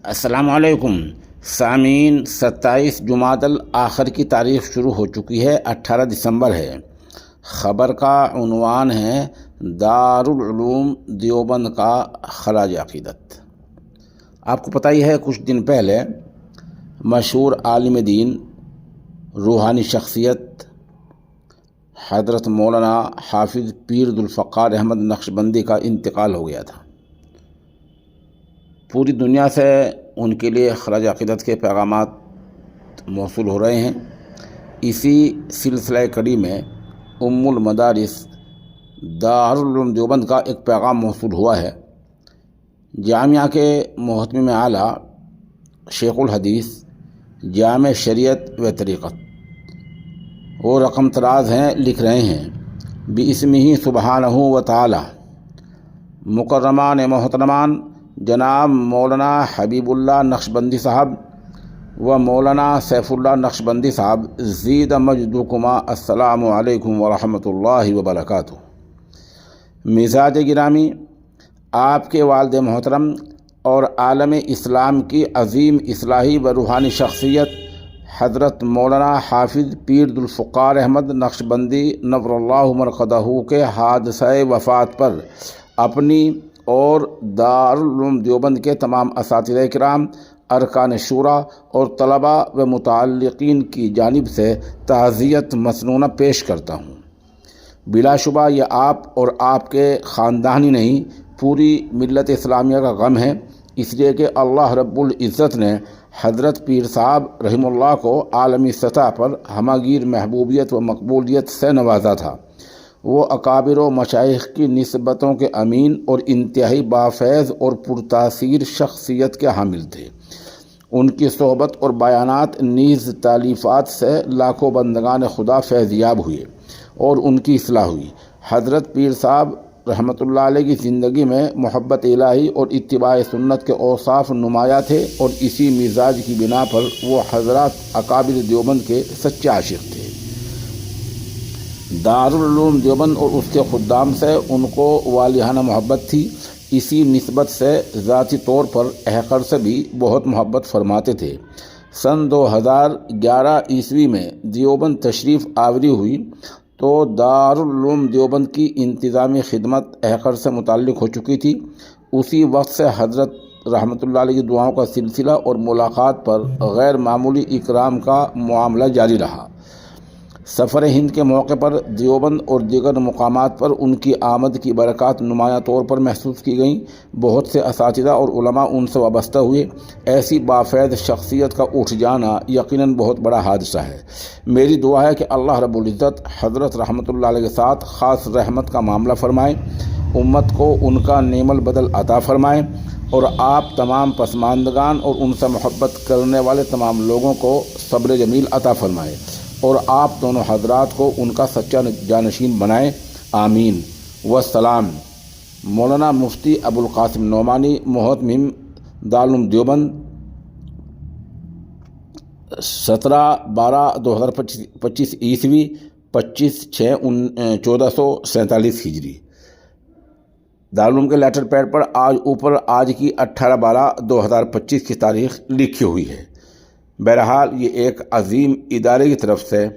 السلام علیکم سامعین، 27 جمادی الآخر کی تاریخ شروع ہو چکی ہے، 18 دسمبر ہے۔ خبر کا عنوان ہے دارالعلوم دیوبند کا خراج عقیدت۔ آپ کو پتہ ہی ہے، کچھ دن پہلے مشہور عالم دین، روحانی شخصیت حضرت مولانا حافظ پیر ذوالفقار احمد نقشبندی کا انتقال ہو گیا تھا۔ پوری دنیا سے ان کے لیے خراج عقیدت کے پیغامات موصول ہو رہے ہیں۔ اسی سلسلہ کڑی میں ام المدارس دارالعلوم دیوبند کا ایک پیغام موصول ہوا ہے۔ جامعہ کے محتمم اعلیٰ شیخ الحدیث جامع شریعت و طریقت وہ رقم طراز ہیں، لکھ رہے ہیں بِاسمہ سبحانہ و تعالی۔ مکرمان محترمان جناب مولانا حبیب اللہ نقشبندی صاحب و مولانا سیف اللہ نقشبندی صاحب، زید مجدکما، السلام علیکم ورحمۃ اللہ وبرکاتہ۔ مزاج گرامی، آپ کے والد محترم اور عالم اسلام کی عظیم اصلاحی و روحانی شخصیت حضرت مولانا حافظ پیر ذوالفقار احمد نقشبندی نور اللہ مرقدہ کے حادثہ وفات پر اپنی اور دارالعلوم دیوبند کے تمام اساتذہ کرام، ارکان شورا اور طلباء و متعلقین کی جانب سے تعزیت مسنونہ پیش کرتا ہوں۔ بلا شبہ یہ آپ اور آپ کے خاندان ہی نہیں، پوری ملت اسلامیہ کا غم ہے، اس لیے کہ اللہ رب العزت نے حضرت پیر صاحب رحمہ اللہ کو عالمی سطح پر ہمہ گیر محبوبیت و مقبولیت سے نوازا تھا۔ وہ اکابر و مشائخ کی نسبتوں کے امین اور انتہائی بافیض اور پرتاثیر شخصیت کے حامل تھے۔ ان کی صحبت اور بیانات نیز تالیفات سے لاکھوں بندگان خدا فیض یاب ہوئے اور ان کی اصلاح ہوئی۔ حضرت پیر صاحب رحمۃ اللہ علیہ کی زندگی میں محبت الہی اور اتباع سنت کے اوصاف نمایاں تھے، اور اسی مزاج کی بنا پر وہ حضرات اکابر دیوبند کے سچے عاشق تھے۔ دارالعلوم دیوبند اور اس کے خدام سے ان کو والہانہ محبت تھی، اسی نسبت سے ذاتی طور پر احقر سے بھی بہت محبت فرماتے تھے۔ سن 2011 عیسوی میں دیوبند تشریف آوری ہوئی تو دارالعلوم دیوبند کی انتظامی خدمت احقر سے متعلق ہو چکی تھی۔ اسی وقت سے حضرت رحمۃ اللہ علیہ کی دعاؤں کا سلسلہ اور ملاقات پر غیر معمولی اکرام کا معاملہ جاری رہا۔ سفر ہند کے موقع پر دیوبند اور دیگر مقامات پر ان کی آمد کی برکات نمایاں طور پر محسوس کی گئیں۔ بہت سے اساتذہ اور علماء ان سے وابستہ ہوئے۔ ایسی بافیض شخصیت کا اٹھ جانا یقیناً بہت بڑا حادثہ ہے۔ میری دعا ہے کہ اللہ رب العزت حضرت رحمۃ اللہ علیہ کے ساتھ خاص رحمت کا معاملہ فرمائے، امت کو ان کا نعم البدل عطا فرمائے، اور آپ تمام پسماندگان اور ان سے محبت کرنے والے تمام لوگوں کو صبر جمیل عطا فرمائے، اور آپ دونوں حضرات کو ان کا سچا جانشین بنائے، آمین۔ والسلام۔ مولانا مفتی ابو القاسم نعمانی، محتمم دارالعلوم دیوبند، 17/12/2025 عیسوی، 25/6/1447 ہجری۔ دارالعلوم کے لیٹر پیڈ پر آج کی 18/12/2025 کی تاریخ لکھی ہوئی ہے۔ بہرحال یہ ایک عظیم ادارے کی طرف سے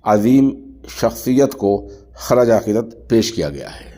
عظیم شخصیت کو خراج عقیدت پیش کیا گیا ہے۔